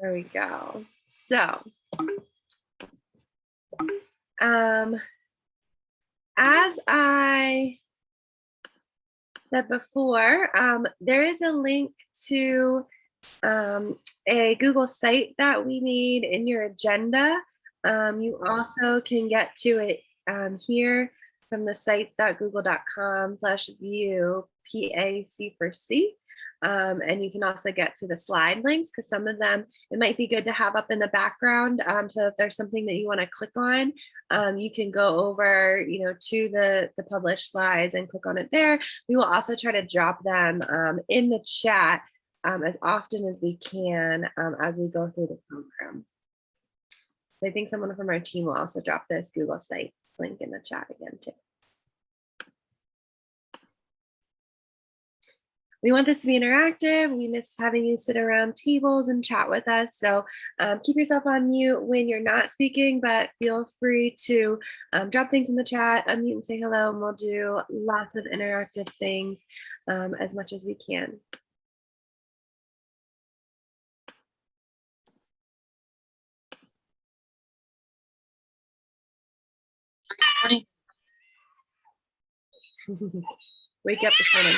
There we go. So, as I said before, there is a link to a Google site that we need in your agenda. You also can get to it here from the sites.google.com/view PAC4C. And you can also get to the slide links because some of them, it might be good to have up in the background. So if there's something that you want to click on, you can go over, to the published slides and click on it there. We will also try to drop them in the chat as often as we can as we go through the program. I think someone from our team will also drop this Google site link in the chat again too. We want this to be interactive. We miss having you sit around tables and chat with us. So keep yourself on mute when you're not speaking, but feel free to drop things in the chat, unmute and say hello, and we'll do lots of interactive things as much as we can. Wake up this morning.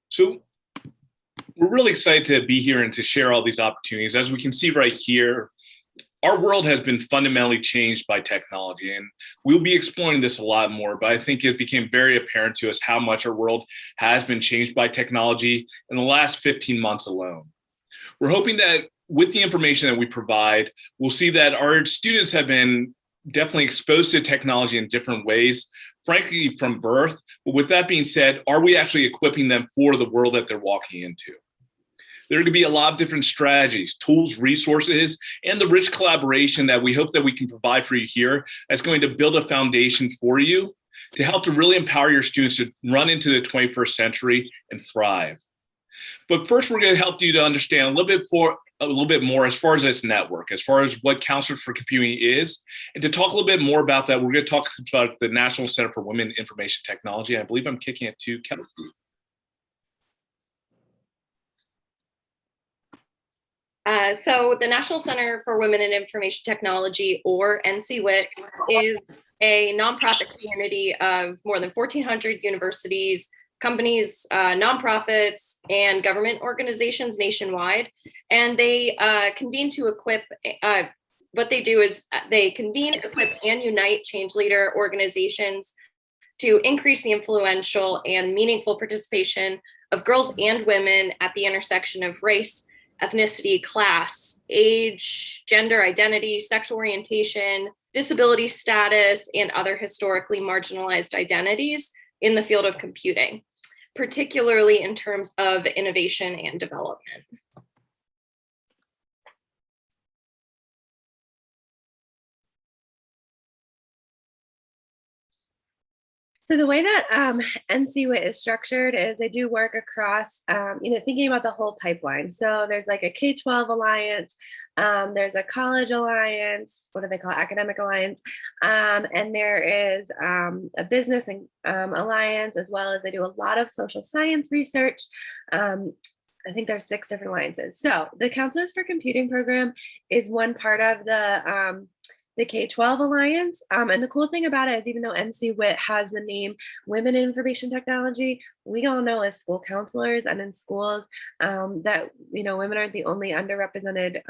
So we're really excited to be here and to share all these opportunities. As we can see right here, our world has been fundamentally changed by technology, and we'll be exploring this a lot more, but I think it became very apparent to us how much our world has been changed by technology in the last 15 months alone. We're hoping that with the information that we provide, we'll see that our students have been definitely exposed to technology in different ways, frankly, from birth. But with that being said, are we actually equipping them for the world that they're walking into? There are going to be a lot of different strategies, tools, resources, and the rich collaboration that we hope that we can provide for you here that's going to build a foundation for you to help to really empower your students to run into the 21st century and thrive. But first, we're going to help you to understand a little bit more as far as this network, as far as what Counselors for Computing is. And to talk a little bit more about that, we're going to talk about the National Center for Women in Information Technology. I believe I'm kicking it to Kelsey. So the National Center for Women in Information Technology, or NCWIT, is a nonprofit community of more than 1,400 universities, companies, nonprofits, and government organizations nationwide. And they convene to equip, what they do is they convene, equip, and unite change leader organizations to increase the influential and meaningful participation of girls and women at the intersection of race, ethnicity, class, age, gender identity, sexual orientation, disability status, and other historically marginalized identities in the field of computing, particularly in terms of innovation and development. So the way that NCWIT is structured is they do work across, thinking about the whole pipeline. So there's like a K-12 alliance, there's a college alliance, what do they call it? Academic alliance, and there is a business and alliance, as well as they do a lot of social science research. I think there's 6 different alliances. So the Counselors for Computing program is one part of the the K-12 Alliance. And the cool thing about it is, even though NC-WIT has the name Women in Information Technology, we all know as school counselors and in schools that, women aren't the only underrepresented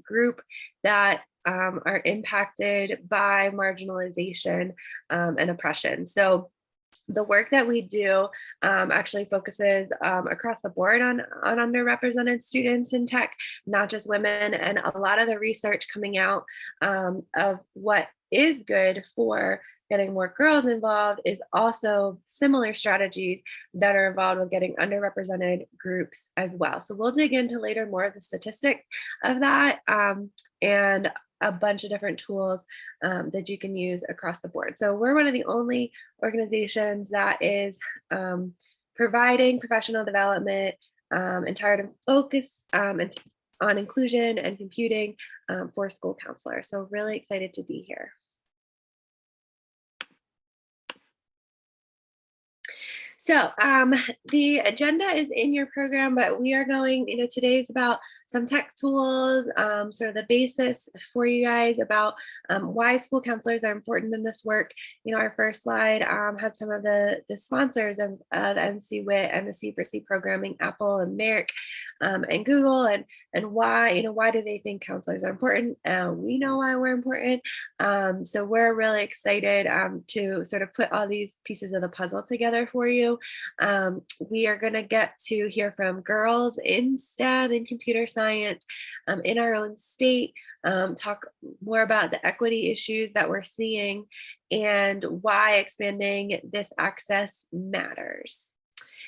group that are impacted by marginalization and oppression. So the work that we do actually focuses across the board on underrepresented students in tech, not just women. And a lot of the research coming out of what is good for getting more girls involved is also similar strategies that are involved with getting underrepresented groups as well. So we'll dig into later more of the statistics of that and a bunch of different tools that you can use across the board. So we're one of the only organizations that is providing professional development and targeted focus on inclusion and computing for school counselors. So really excited to be here. So the agenda is in your program, but we are going, today is about some tech tools, sort of the basis for you guys about why school counselors are important in this work. Our first slide had some of the sponsors of NC-WIT and the C4C programming, Apple and Merrick and Google, and why, why do they think counselors are important? We know why we're important. So we're really excited to sort of put all these pieces of the puzzle together for you. We are going to get to hear from girls in STEM and computer science in our own state, talk more about the equity issues that we're seeing and why expanding this access matters.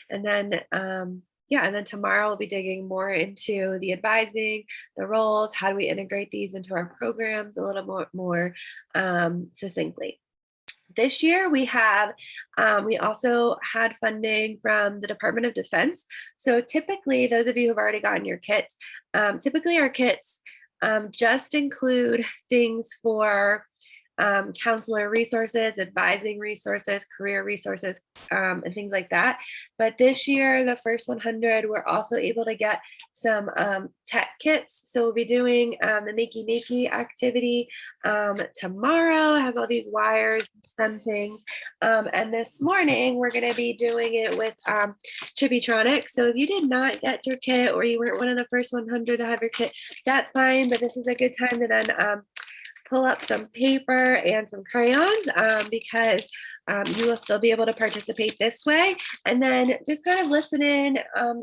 And then and then tomorrow we'll be digging more into the advising, the roles, how do we integrate these into our programs a little more succinctly. This year we also had funding from the Department of Defense. So typically, those of you who've already gotten your kits, typically our kits just include things for counselor resources, advising resources, career resources, and things like that. But this year, the first 100, we're also able to get some tech kits. So we'll be doing the Makey activity tomorrow. It has all these wires and things. And this morning, we're going to be doing it with Chibitronics. So if you did not get your kit or you weren't one of the first 100 to have your kit, that's fine. But this is a good time to then pull up some paper and some crayons because you will still be able to participate this way. And then just kind of listen in,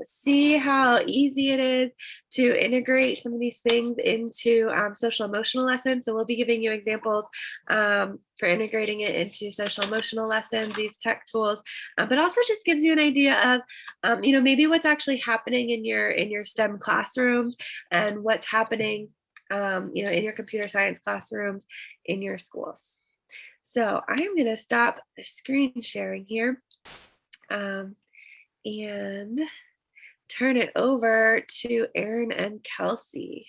see how easy it is to integrate some of these things into social emotional lessons. So we'll be giving you examples for integrating it into social emotional lessons, these tech tools, but also just gives you an idea of, maybe what's actually happening in your STEM classrooms and what's happening in your computer science classrooms in your schools. So I am going to stop screen sharing here and turn it over to Erin and Kelsey.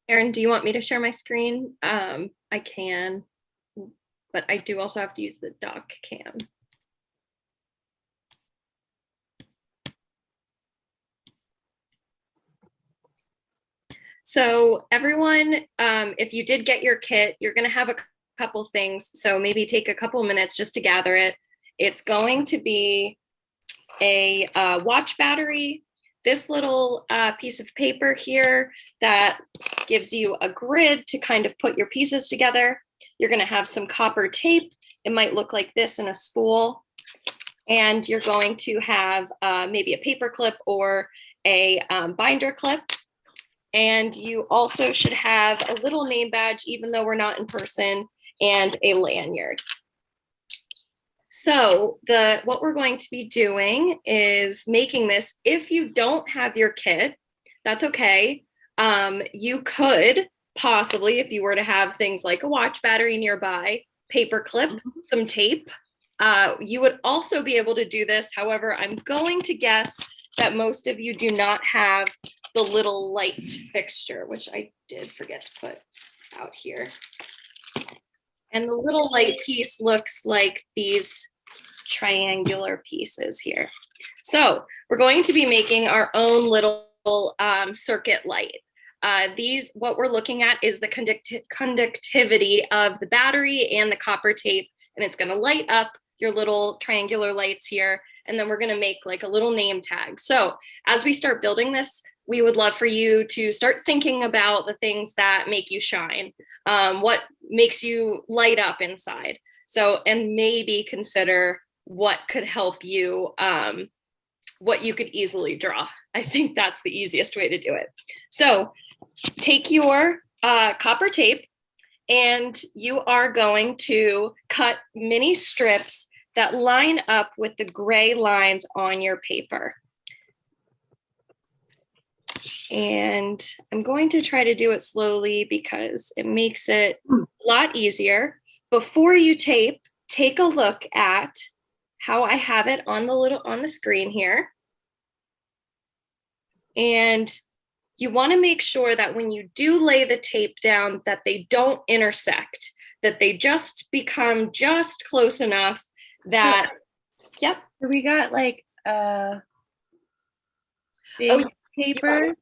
Erin, do you want me to share my screen? I can, but I do also have to use the doc cam. So everyone, if you did get your kit, you're going to have a couple things. So maybe take a couple minutes just to gather it. It's going to be a watch battery, this little piece of paper here that gives you a grid to kind of put your pieces together. You're going to have some copper tape. It might look like this in a spool. And you're going to have maybe a paper clip or a binder clip. And you also should have a little name badge, even though we're not in person, and a lanyard. So what we're going to be doing is making this. If you don't have your kit, that's okay. You could possibly, if you were to have things like a watch battery nearby, paper clip, some tape, you would also be able to do this. However, I'm going to guess that most of you do not have the little light fixture, which I did forget to put out here. And the little light piece looks like these triangular pieces here. So we're going to be making our own little circuit light. What we're looking at is the conductivity of the battery and the copper tape, and it's going to light up your little triangular lights here. And then we're going to make like a little name tag. So as we start building this, we would love for you to start thinking about the things that make you shine, what makes you light up inside. So, and maybe consider what could help you, what you could easily draw. I think that's the easiest way to do it. So take your copper tape and you are going to cut mini strips that line up with the gray lines on your paper. And I'm going to try to do it slowly because it makes it a lot easier. Before you tape, take a look at how I have it on the screen here. And you want to make sure that when you do lay the tape down that they don't intersect, that they just become just close enough that, yep. We got like big paper.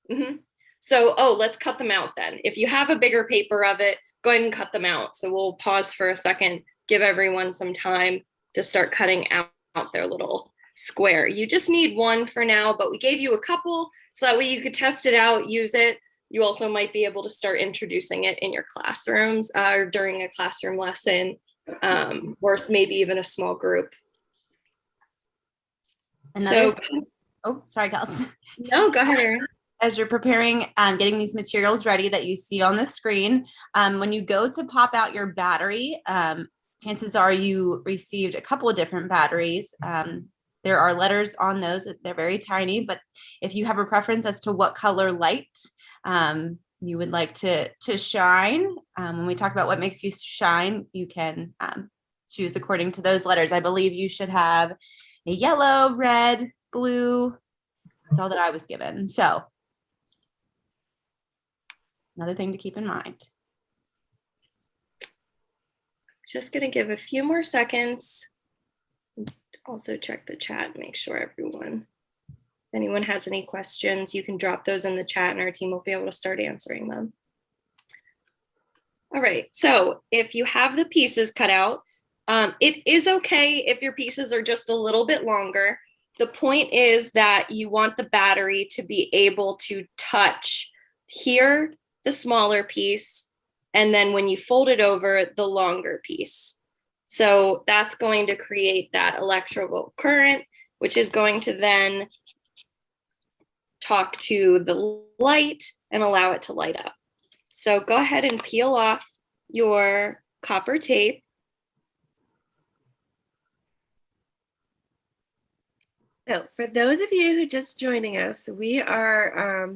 Mm-hmm. So, let's cut them out then. If you have a bigger paper of it, go ahead and cut them out. So we'll pause for a second, give everyone some time to start cutting out their little square. You just need one for now, but we gave you a couple so that way you could test it out, use it. You also might be able to start introducing it in your classrooms or during a classroom lesson, or maybe even a small group. Oh, sorry, Kels. No, go ahead, Erin. As you're preparing, getting these materials ready that you see on the screen, when you go to pop out your battery, chances are you received a couple of different batteries. There are letters on those. They're very tiny, but if you have a preference as to what color light you would like to shine, when we talk about what makes you shine, you can choose according to those letters. I believe you should have a yellow, red, blue. That's all that I was given. So another thing to keep in mind. Just gonna give a few more seconds. Also check the chat, make sure if anyone has any questions, you can drop those in the chat and our team will be able to start answering them. All right, so if you have the pieces cut out, it is okay if your pieces are just a little bit longer. The point is that you want the battery to be able to touch here, the smaller piece, and then when you fold it over, the longer piece. So that's going to create that electrical current, which is going to then talk to the light and allow it to light up. So go ahead and peel off your copper tape. So for those of you who just joining us, we are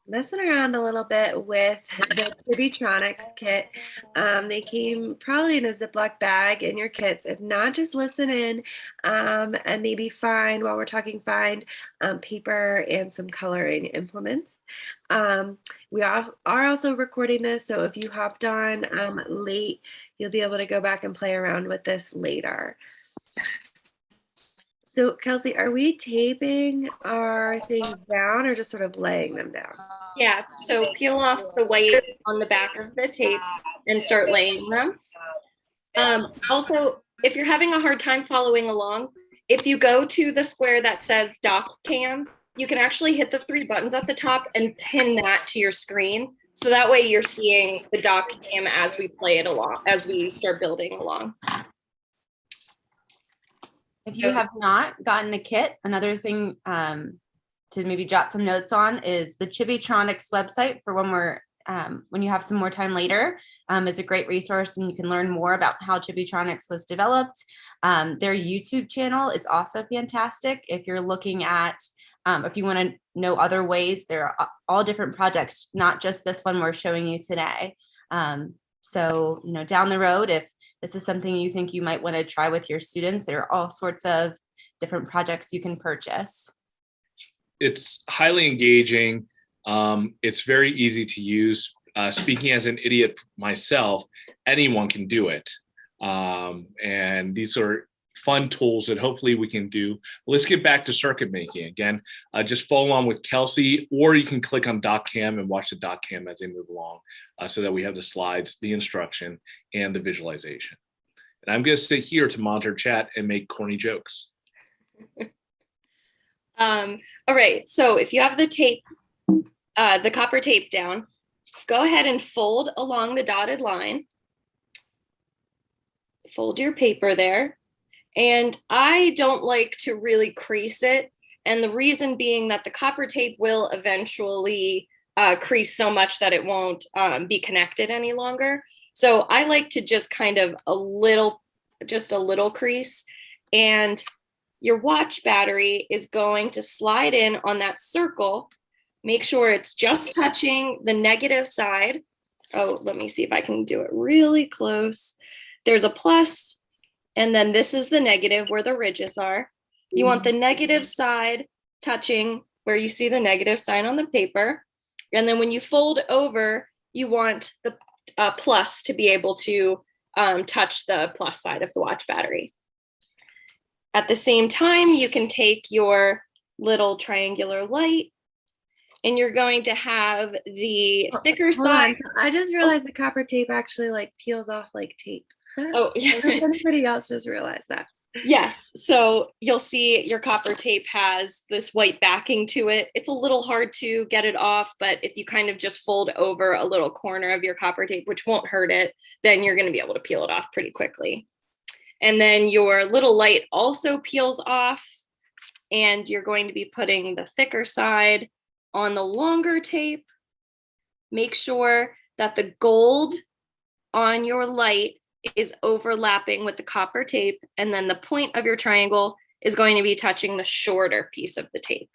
messing around a little bit with the Chibitronics kit. They came probably in a Ziploc bag in your kits. If not, just listen in and maybe find, while we're talking, find paper and some coloring implements. We are also recording this, so if you hopped on late, you'll be able to go back and play around with this later. So Kelsey, are we taping our things down or just sort of laying them down? Yeah, so peel off the white on the back of the tape and start laying them. Also, if you're having a hard time following along, if you go to the square that says doc cam, you can actually hit the 3 buttons at the top and pin that to your screen. So that way you're seeing the doc cam as we play it along, as we start building along. If you have not gotten a kit, another thing to maybe jot some notes on is the Chibitronics website for when you have some more time later, is a great resource and you can learn more about how Chibitronics was developed. Their YouTube channel is also fantastic. If you're looking at, if you want to know other ways, there are all different projects, not just this one we're showing you today. So, down the road, if this is something you think you might want to try with your students, there are all sorts of different projects you can purchase. It's highly engaging. It's very easy to use. Speaking as an idiot myself, anyone can do it. And these are fun tools that hopefully we can do. Let's get back to circuit making again. Just follow on with Kelsey, or you can click on DocCam and watch the DocCam as they move along, so that we have the slides, the instruction, and the visualization. And I'm going to sit here to monitor chat and make corny jokes. All right, so if you have the tape, the copper tape down, go ahead and fold along the dotted line. Fold your paper there. And I don't like to really crease it. And the reason being that the copper tape will eventually crease so much that it won't be connected any longer. So I like to just kind of just a little crease. And your watch battery is going to slide in on that circle. Make sure it's just touching the negative side. Oh, let me see if I can do it really close. There's a plus, and then this is the negative where the ridges are. You want the negative side touching where you see the negative sign on the paper. And then when you fold over, you want the plus to be able to touch the plus side of the watch battery. At the same time, you can take your little triangular light, and you're going to have the thicker side. I just realized the copper tape actually like peels off like tape. Oh, yeah. Everybody else just realized that. Yes. So you'll see your copper tape has this white backing to it. It's a little hard to get it off, but if you kind of just fold over a little corner of your copper tape, which won't hurt it, then you're going to be able to peel it off pretty quickly. And then your little light also peels off, and you're going to be putting the thicker side on the longer tape. Make sure that the gold on your light is overlapping with the copper tape, and then the point of your triangle is going to be touching the shorter piece of the tape.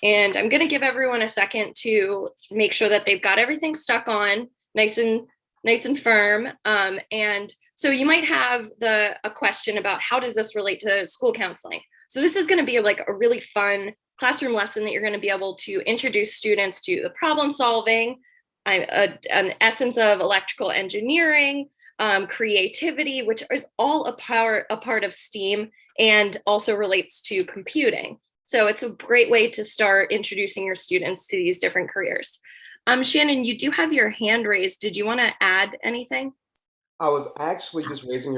And I'm going to give everyone a second to make sure that they've got everything stuck on nice and firm. And so you might have a question about how does this relate to school counseling? So this is going to be like a really fun classroom lesson that you're going to be able to introduce students to the problem solving, an essence of electrical engineering, creativity, which is all a part of STEAM and also relates to computing. So it's a great way to start introducing your students to these different careers. Shannon, you do have your hand raised. Did you want to add anything? I was actually just raising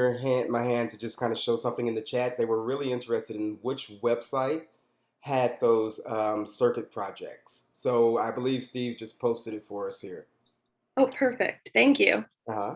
my hand to just kind of show something in the chat. They were really interested in which website had those circuit projects. So I believe Steve just posted it for us here. Oh, perfect. Thank you. Uh-huh.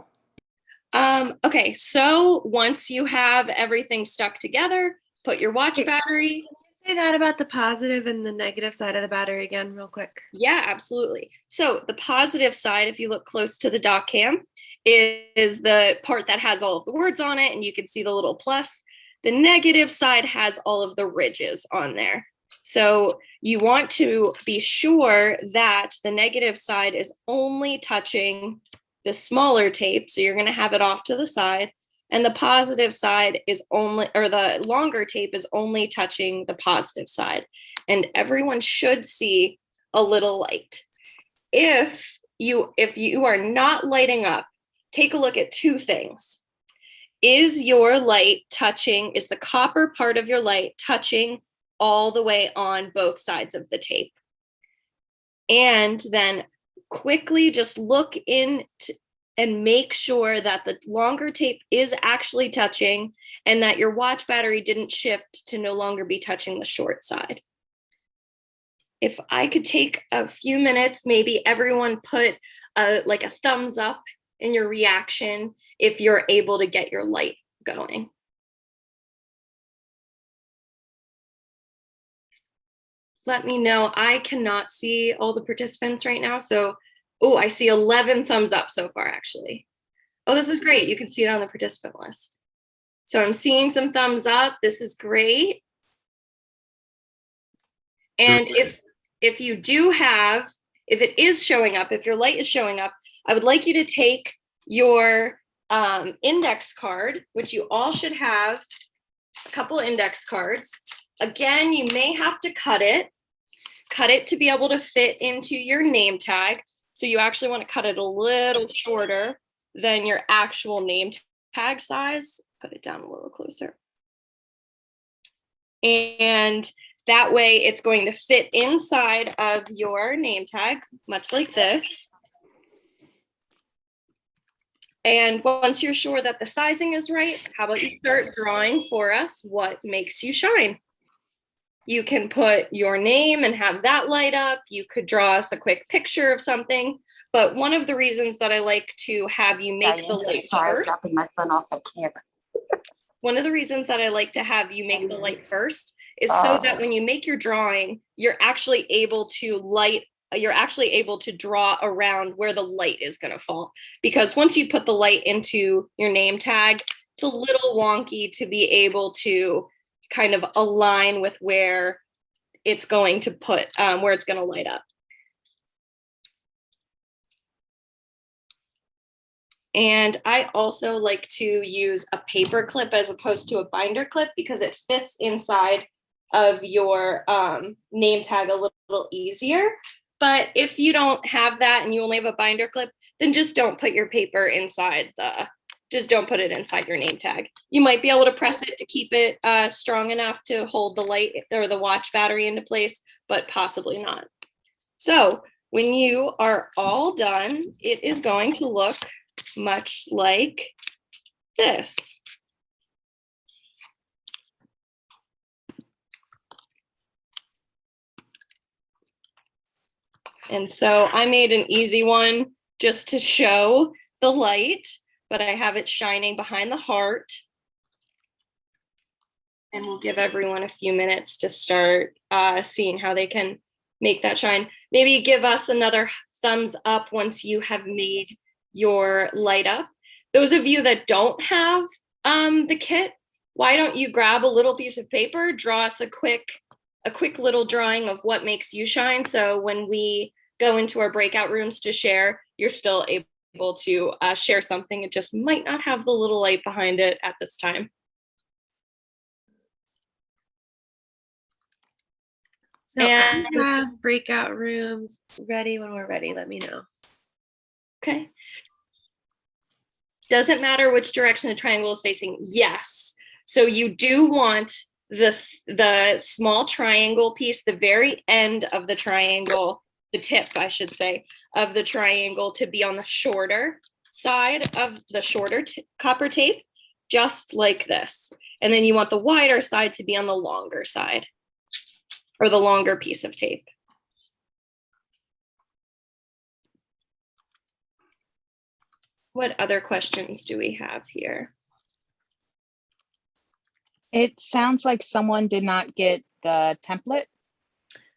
Okay, so once you have everything stuck together, put your watch battery. Say that about the positive and the negative side of the battery again, real quick. Yeah, absolutely. So the positive side, if you look close to the doc cam, is the part that has all of the words on it, and you can see the little plus. The negative side has all of the ridges on there. So you want to be sure that the negative side is only touching the smaller tape. So you're going to have it off to the side. And the positive side is only, or the longer tape is only touching the positive side. And everyone should see a little light. If you are not lighting up, take a look at two things. Is your light touching, is the copper part of your light touching all the way on both sides of the tape? And then quickly just look in and make sure that the longer tape is actually touching and that your watch battery didn't shift to no longer be touching the short side. If I could take a few minutes, maybe everyone put like a thumbs up in your reaction if you're able to get your light going. Let me know. I cannot see all the participants right now. So, oh, I see 11 thumbs up so far, actually. Oh, this is great. You can see it on the participant list. So I'm seeing some thumbs up. This is great. And if you do have, if it is showing up, if your light is showing up, I would like you to take your index card, which you all should have a couple index cards. Again, you may have to cut it to be able to fit into your name tag. So you actually want to cut it a little shorter than your actual name tag size. Put it down a little closer. And that way it's going to fit inside of your name tag, much like this. And once you're sure that the sizing is right, how about you start drawing for us what makes you shine? You can put your name and have that light up. You could draw us a quick picture of something. But one of the reasons that I like to have you make the light first, dropping my son off at camp. one of the reasons that I like to have you make the light first is so that when you make your drawing, you're actually able to draw around where the light is going to fall. Because once you put the light into your name tag, it's a little wonky to be able to kind of align with where it's going to where it's going to light up. And I also like to use a paper clip as opposed to a binder clip because it fits inside of your name tag a little easier. But if you don't have that and you only have a binder clip, then just don't put your paper inside just don't put it inside your name tag. You might be able to press it to keep it strong enough to hold the light or the watch battery into place, but possibly not. So when you are all done, it is going to look much like this. And so I made an easy one just to show the light, but I have it shining behind the heart. And we'll give everyone a few minutes to start seeing how they can make that shine. Maybe give us another thumbs up once you have made your light up. Those of you that don't have the kit, why don't you grab a little piece of paper, draw us a quick little drawing of what makes you shine. So when we go into our breakout rooms to share, you're still able to share something. It just might not have the little light behind it at this time. So I have breakout rooms ready. When we're ready, let me know. Okay. Doesn't matter which direction the triangle is facing. Yes. So you do want the small triangle piece, the very end of the triangle, the tip, I should say, of the triangle to be on the shorter side of the shorter copper tape, just like this. And then you want the wider side to be on the longer side, or the longer piece of tape. What other questions do we have here? It sounds like someone did not get the template.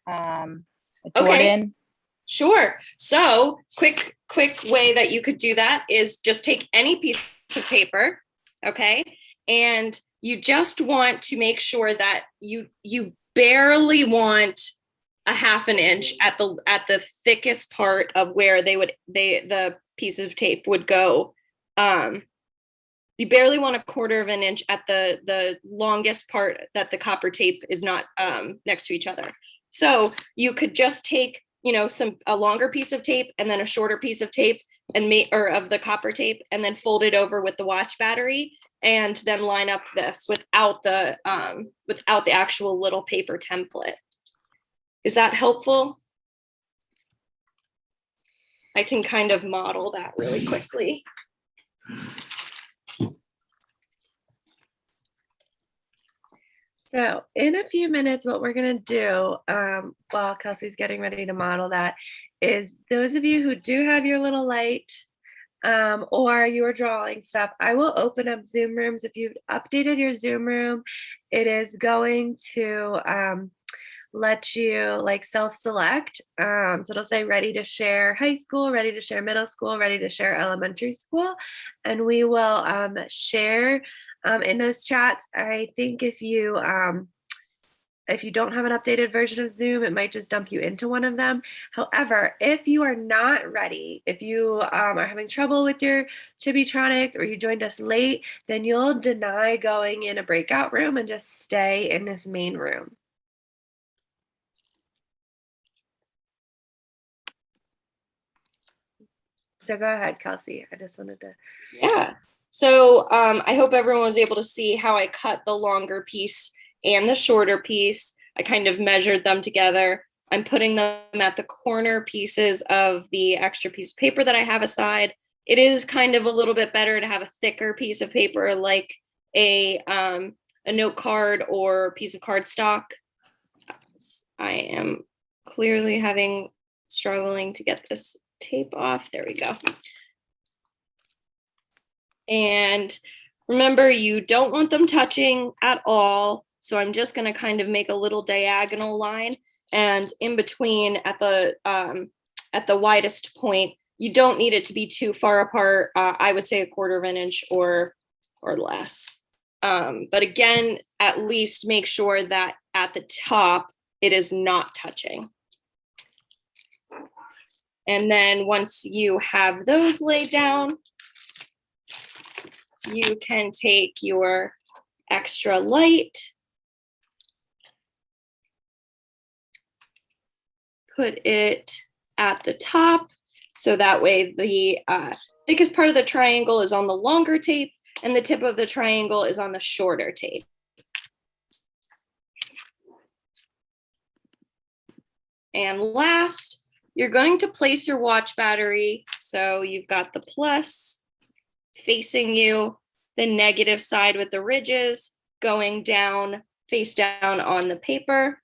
Jordan. Okay. Sure. So quick way that you could do that is just take any piece of paper, okay? And you just want to make sure that you barely want a half an inch at the thickest part of where the piece of tape would go. You barely want a quarter of an inch at the longest part that the copper tape is not next to each other. So you could just take, a longer piece of tape and then a shorter piece of tape or of the copper tape, and then fold it over with the watch battery, and then line up this without the actual little paper template. Is that helpful? I can kind of model that really quickly. So in a few minutes, what we're going to do while Kelsey's getting ready to model that is, those of you who do have your little light or you are drawing stuff, I will open up Zoom rooms. If you've updated your Zoom room, it is going to let you self-select. So it'll say ready to share high school, ready to share middle school, ready to share elementary school. And we will share in those chats. I think if you don't have an updated version of Zoom, it might just dump you into one of them. However, if you are not ready, if you are having trouble with your Chibitronics, or you joined us late, then you'll deny going in a breakout room and just stay in this main room. So go ahead, Kelsey. I just wanted to. Yeah. So I hope everyone was able to see how I cut the longer piece and the shorter piece. I kind of measured them together. I'm putting them at the corner pieces of the extra piece of paper that I have aside. It is kind of a little bit better to have a thicker piece of paper like a note card or piece of cardstock. I am clearly struggling to get this tape off. There we go. And remember, you don't want them touching at all. So I'm just going to kind of make a little diagonal line, and in between at the widest point, you don't need it to be too far apart. I would say 1/4 of an inch or less. But again, at least make sure that at the top, it is not touching. And then once you have those laid down, you can take your extra light, put it at the top, so that way the thickest part of the triangle is on the longer tape and the tip of the triangle is on the shorter tape. And last, you're going to place your watch battery. So you've got the plus facing you, the negative side with the ridges going down, face down on the paper.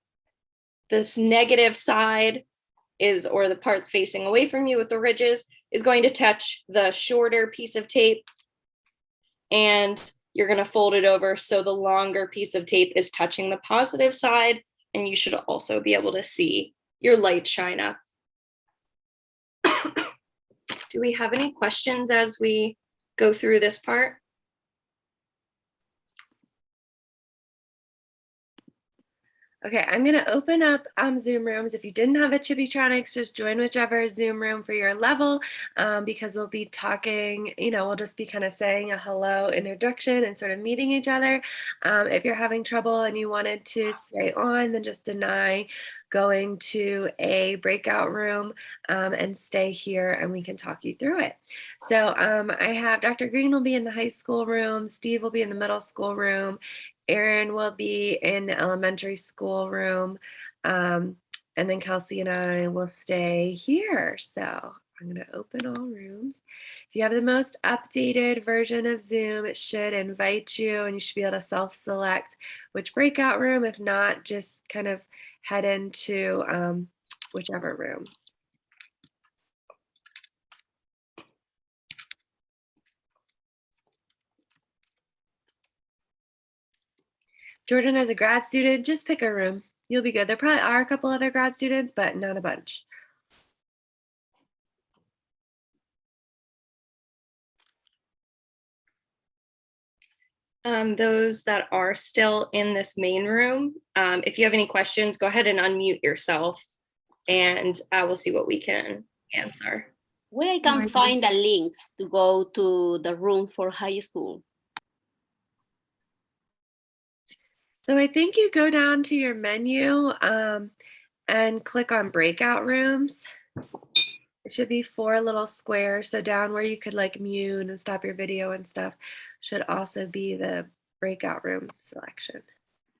This negative side is, or the part facing away from you with the ridges, is going to touch the shorter piece of tape, and you're going to fold it over so the longer piece of tape is touching the positive side, and you should also be able to see your light shine up. Do we have any questions as we go through this part? Okay, I'm going to open up Zoom rooms. If you didn't have a Chibitronics, just join whichever Zoom room for your level, because we'll be talking, we'll just be kind of saying a hello introduction and sort of meeting each other. If you're having trouble and you wanted to stay on, then just deny going to a breakout room and stay here and we can talk you through it. So I have Dr. Green will be in the high school room, Steve will be in the middle school room, Erin will be in the elementary school room, and then Kelsey and I will stay here. So I'm going to open all rooms. If you have the most updated version of Zoom, it should invite you and you should be able to self-select which breakout room. If not, just kind of head into whichever room. Jordan, as a grad student, just pick a room. You'll be good. There probably are a couple other grad students, but not a bunch. Those that are still in this main room, if you have any questions, go ahead and unmute yourself and we'll see what we can answer. Where I can find the links to go to the room for high school? So I think you go down to your menu and click on breakout rooms. It should be 4 little squares. So down where you could like mute and stop your video and stuff should also be the breakout room selection.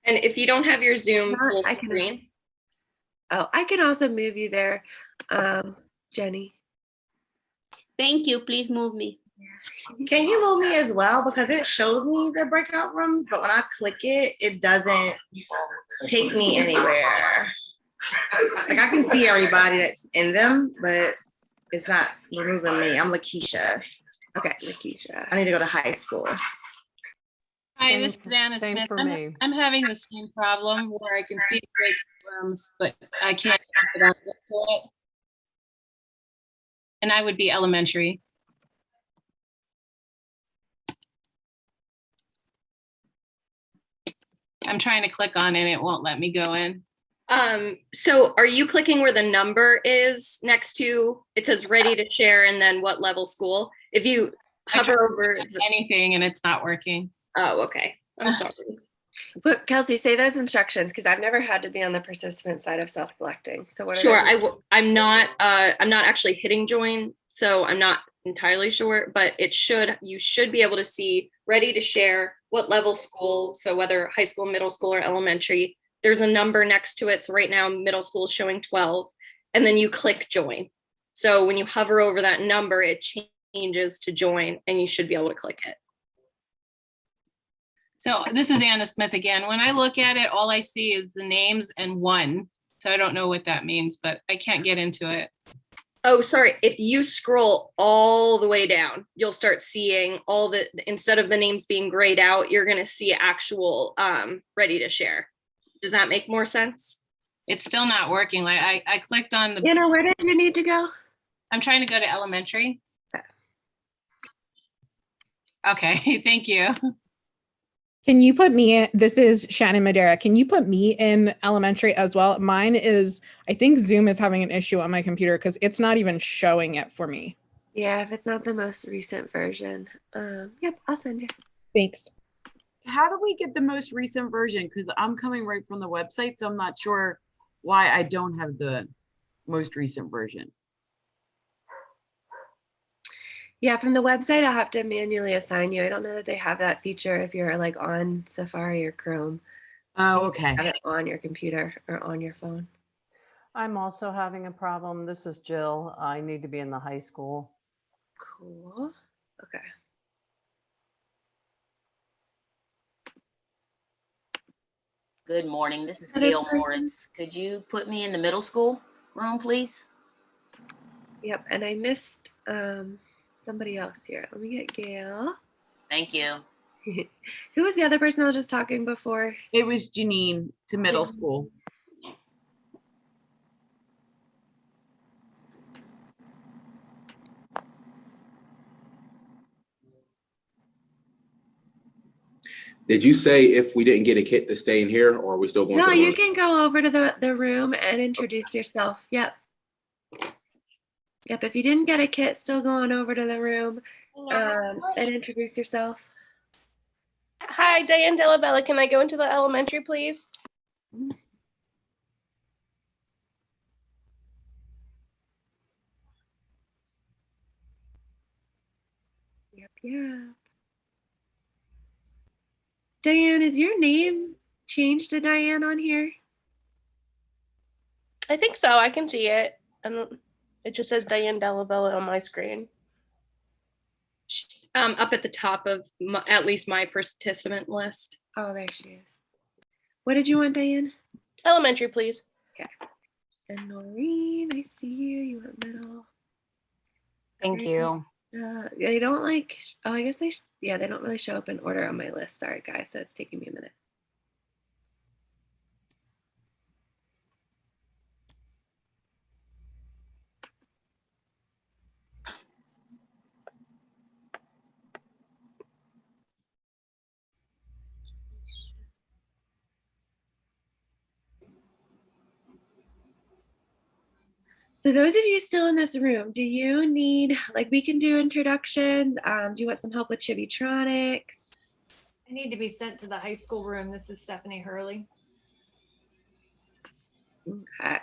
And if you don't have your Zoom full screen. I can also move you there, Jenny. Thank you. Please move me. Can you move me as well? Because it shows me the breakout rooms, but when I click it, it doesn't take me anywhere. Like I can see everybody that's in them, but it's not removing me. I'm Lakeisha. Okay, Lakeisha. I need to go to high school. Hi, this is Anna Smith. I'm having the same problem where I can see the breakout rooms, but I can't get to it. And I would be elementary. I'm trying to click on it and it won't let me go in. So are you clicking where the number is next to, it says ready to share and then what level school? If you hover over anything and it's not working. Oh, okay. I'm sorry. But Kelsey, say those instructions because I've never had to be on the participant side of self-selecting. So what? Sure, I'm not actually hitting join, so I'm not entirely sure, but you should be able to see ready to share what level school, so whether high school, middle school, or elementary, there's a number next to it. So right now, middle school is showing 12, and then you click join. So when you hover over that number, it changes to join, and you should be able to click it. So this is Anna Smith again. When I look at it, all I see is the names and 1. So I don't know what that means, but I can't get into it. Oh, sorry. If you scroll all the way down, you'll start seeing all the, instead of the names being grayed out, you're going to see actual ready to share. Does that make more sense? It's still not working. Like I clicked on the. Anna, where did you need to go? I'm trying to go to elementary. Okay, thank you. Can you put me in? This is Shannon Madera. Can you put me in elementary as well? Mine is, I think Zoom is having an issue on my computer because it's not even showing it for me. Yeah, if it's not the most recent version. Yep, I'll send you. Thanks. How do we get the most recent version? Because I'm coming right from the website, so I'm not sure why I don't have the most recent version. Yeah, from the website, I'll have to manually assign you. I don't know that they have that feature if you're like on Safari or Chrome. Oh, okay. Have it on your computer or on your phone. I'm also having a problem. This is Jill. I need to be in the high school. Cool. Okay. Good morning. This is Gail Moritz. Could you put me in the middle school room, please? Yep, and I missed somebody else here. Let me get Gail. Thank you. Who was the other person I was just talking before? It was Janine to middle school. Did you say if we didn't get a kit to stay in here, or are we still going No, to the you room? can go over to the room and introduce yourself. Yep. Yep, if you didn't get a kit, still go on over to the room and introduce yourself. Hi, Diane Delabella. Can I go into the elementary, please? Yep. Diane, is your name changed to Diane on here? I think so. I can see it. And it just says Diane Delabella on my screen. Up at the top of at least my participant list. Oh, there she is. What did you want, Diane? Elementary, please. Okay. And Noreen, I see you. You want middle. Thank you. They don't like, oh, I guess they don't really show up in order on my list. Sorry, guys. So it's taking me a minute. So those of you still in this room, do you need, like, we can do introductions? Do you want some help with Chibitronics? I need to be sent to the high school room. This is Stephanie Hurley. Okay.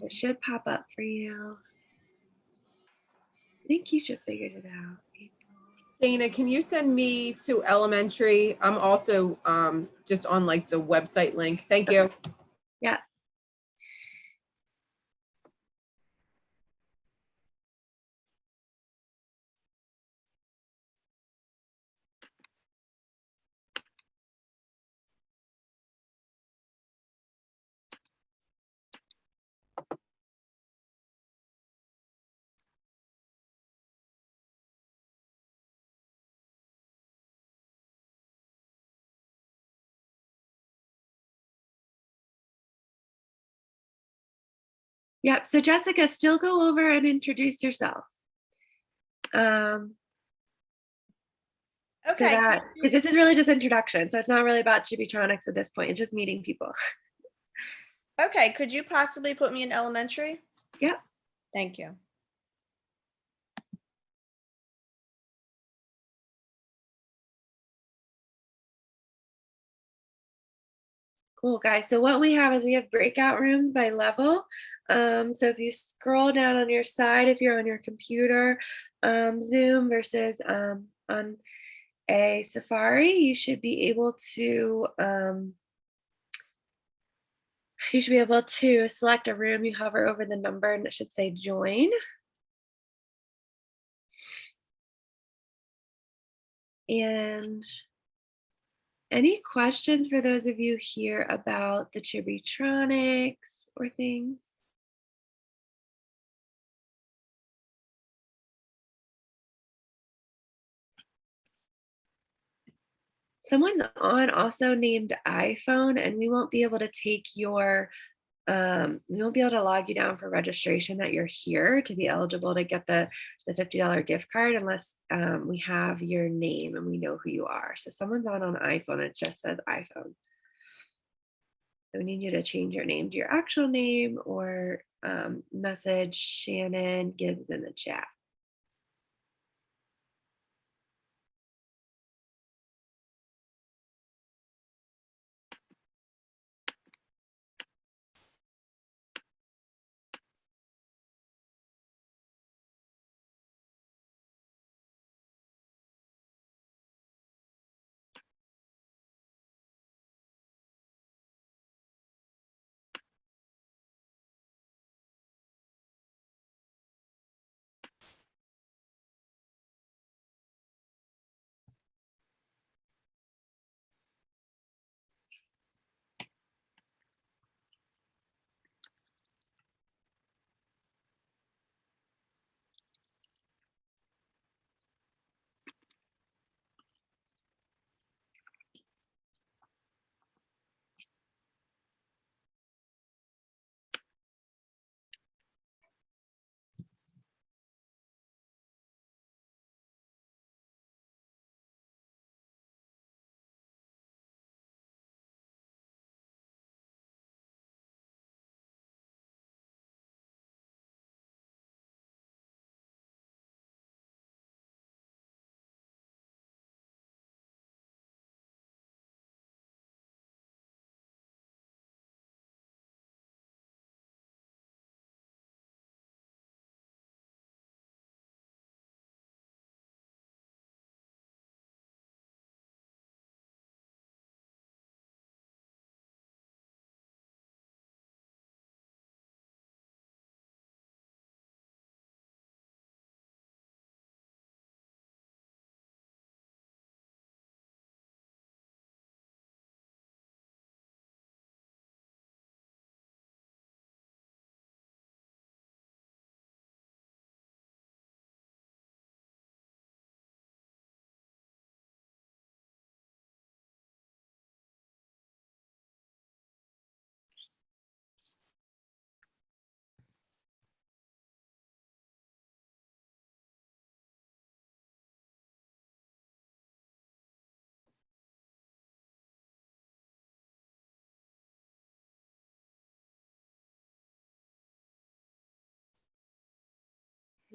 It should pop up for you. I think you should figure it out. Dana, can you send me to elementary? I'm also just on like the website link. Thank you. Yeah. Yep. So Jessica, still go over and introduce yourself. Okay. Because this is really just introduction. So it's not really about Chibitronics at this point. It's just meeting people. Okay, could you possibly put me in elementary? Yep. Thank you. Cool, guys. So what we have is we have breakout rooms by level. So if you scroll down on your side, if you're on your computer, Zoom versus on a Safari, you should be able to select a room. You hover over the number and it should say join. And any questions for those of you here about the Chibitronics or things? Someone's on also named iPhone, and we won't be able to take your we won't be able to log you down for registration that you're here to be eligible to get the $50 gift card unless we have your name and we know who you are. So someone's on iPhone, it just says iPhone. So we need you to change your name to your actual name or message Shannon Gibbs in the chat.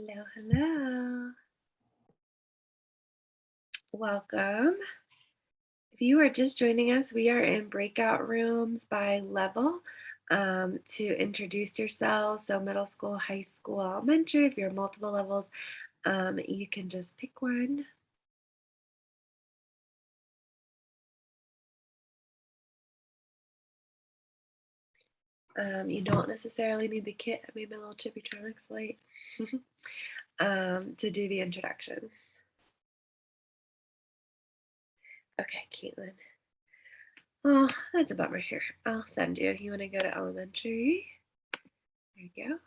Hello, hello. Welcome. If you are just joining us, we are in breakout rooms by level to introduce yourselves. So middle school, high school, elementary. If you're multiple levels, you can just pick one. You don't necessarily need the kit. I made my little Chibitronics light to do the introductions. Okay, Caitlin. Oh, that's a bummer here. I'll send you. You want to go to elementary? There you go.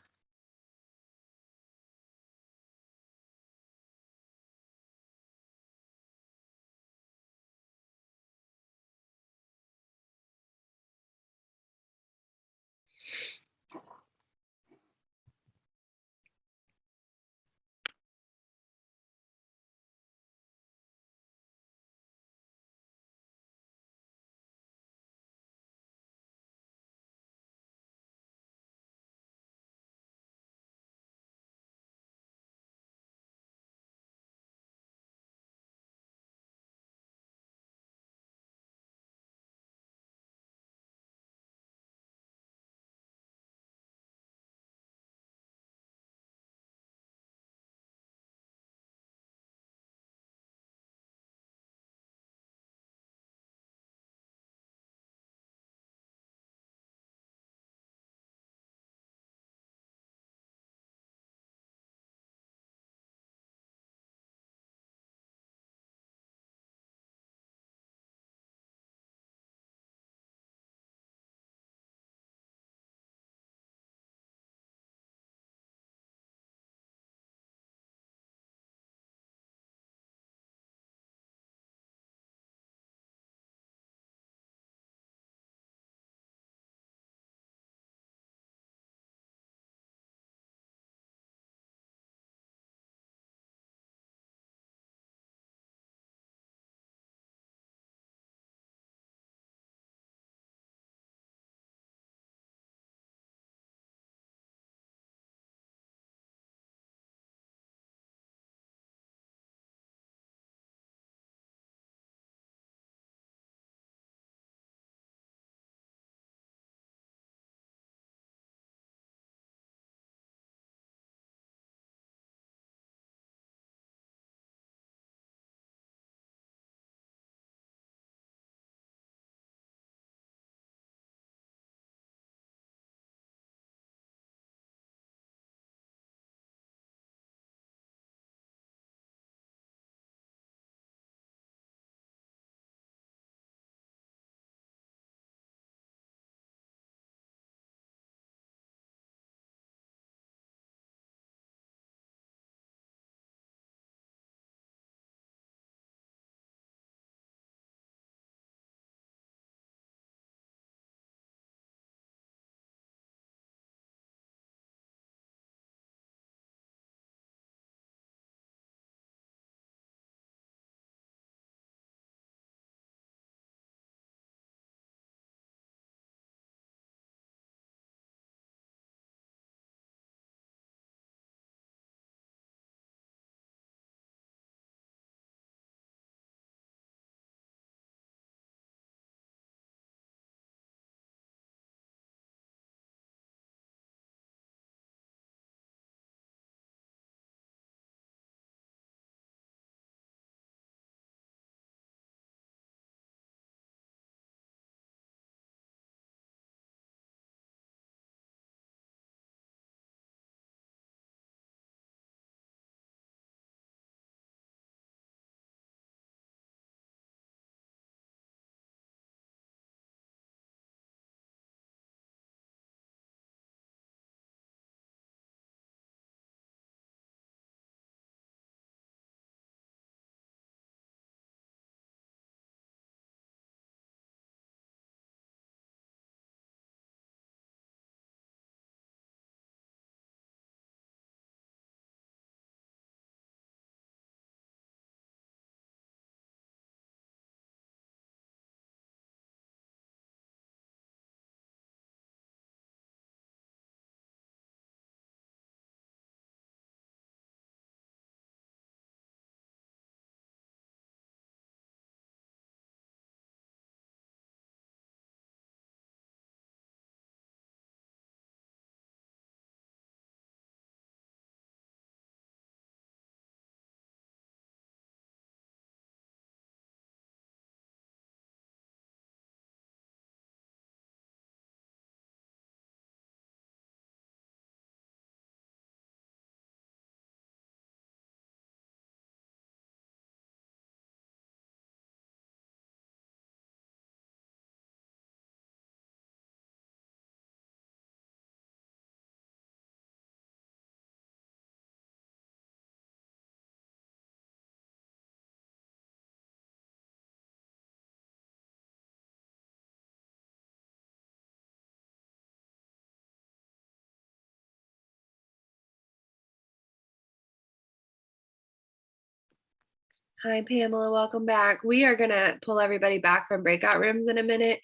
Hi, Pamela. Welcome back. We are going to pull everybody back from breakout rooms in a minute.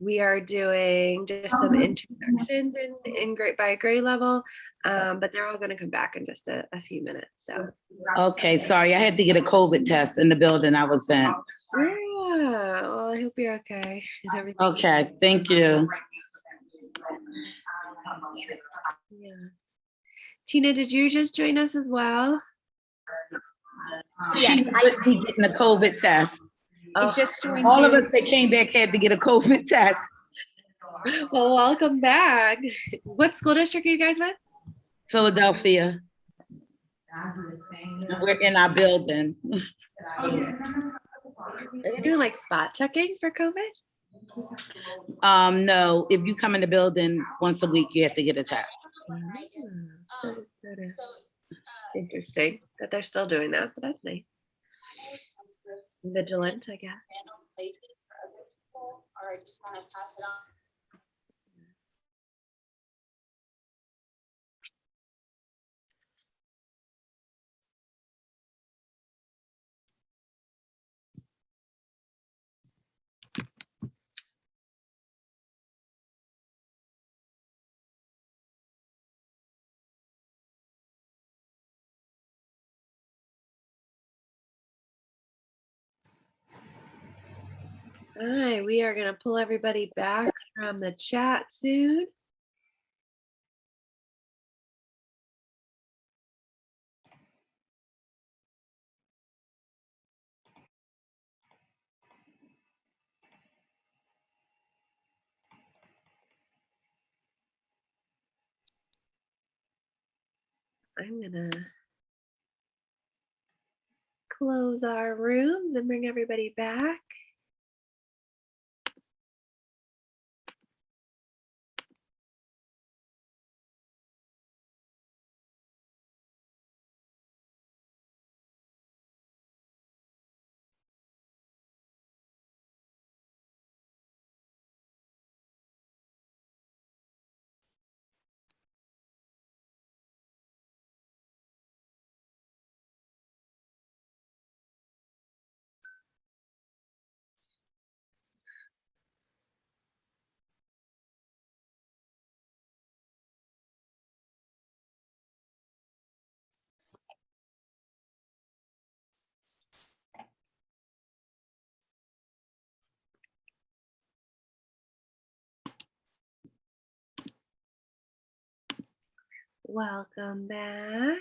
We are doing just some introductions in by grade level, but they're all going to come back in just a few minutes. So. Okay, sorry. I had to get a COVID test in the building I was in. Yeah. Well, I hope you're okay. And everything. Okay, thank you. Yeah. Tina, did you just join us as well? Yes, I be getting a COVID test. Just joined All you. of us that came back had to get a COVID test. Well, welcome back. What school district are you guys with? Philadelphia. We're in our building. Are they doing like spot checking for COVID? No, if you come in the building once a week, you have to get a test. Interesting that they're still doing that, but that's nice. Vigilant, I guess. All right, we are going to pull everybody back from the chat soon. I'm going to close our rooms and bring everybody back. Welcome back.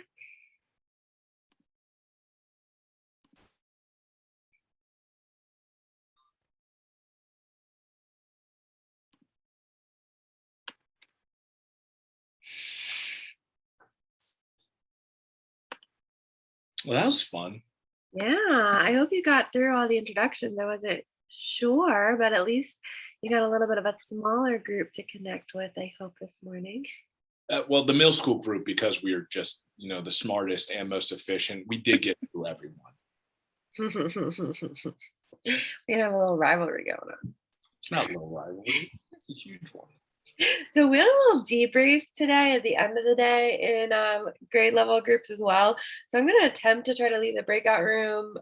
Well, that was fun. Yeah, I hope you got through all the introductions. I wasn't sure, but at least you got a little bit of a smaller group to connect with, I hope, this morning. Well, the middle school group, because we are just, the smartest and most efficient, we did get through everyone. We have a little rivalry going on. It's not a little rivalry. It's a huge one. So we had a little debrief today at the end of the day in grade level groups as well. So I'm going to attempt to try to leave the breakout room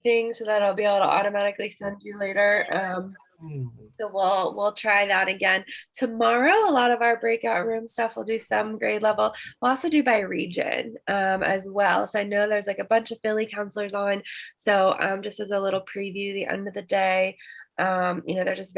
thing so that I'll be able to automatically send you later. So we'll try that again. Tomorrow, a lot of our breakout room stuff, we'll do some grade level. We'll also do by region as well. So I know there's like a bunch of Philly counselors on. So just as a little preview, the end of the day, they're just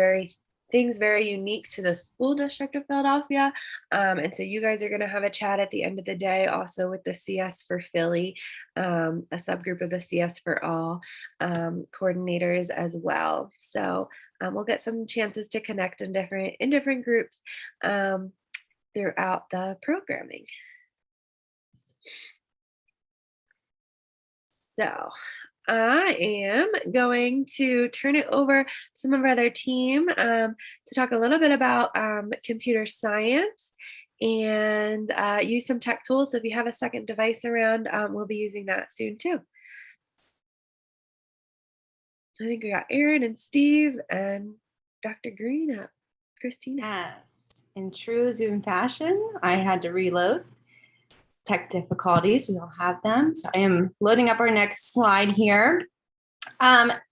things very unique to the school district of Philadelphia. And so you guys are going to have a chat at the end of the day also with the CS for Philly, a subgroup of the CS for all coordinators as well. So we'll get some chances to connect in different groups throughout the programming. So I am going to turn it over to some of our other team to talk a little bit about computer science and use some tech tools. So if you have a second device around, we'll be using that soon too. I think we got Aaron and Steve and Dr. Green up. Christina. Yes, in true Zoom fashion, I had to reload. Tech difficulties, we all have them. So I am loading up our next slide here.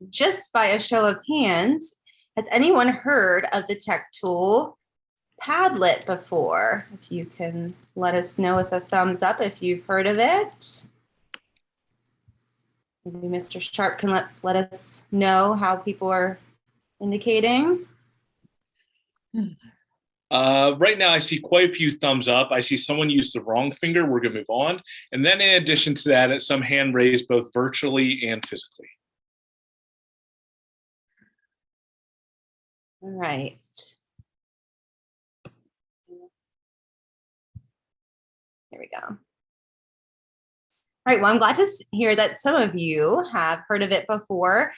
Just by a show of hands, has anyone heard of the tech tool Padlet before? If you can let us know with a thumbs up if you've heard of it. Maybe Mr. Sharp can let us know how people are indicating. Right now, I see quite a few thumbs up. I see someone used the wrong finger. We're going to move on. And then in addition to that, some hand raised both virtually and physically. All right. There we go. All right, well, I'm glad to hear that some of you have heard of it before.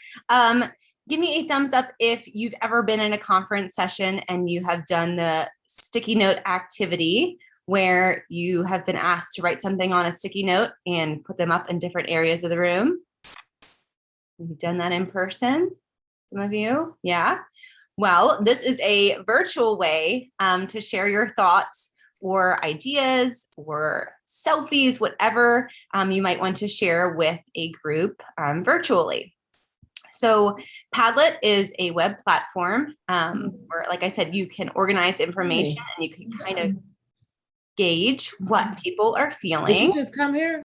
Give me a thumbs up if you've ever been in a conference session and you have done the sticky note activity where you have been asked to write something on a sticky note and put them up in different areas of the room. You've done that in person, some of you, yeah. Well, this is a virtual way to share your thoughts or ideas or selfies, whatever you might want to share with a group virtually. So Padlet is a web platform where, like I said, you can organize information and you can kind of gauge what people are feeling. Did you just come here?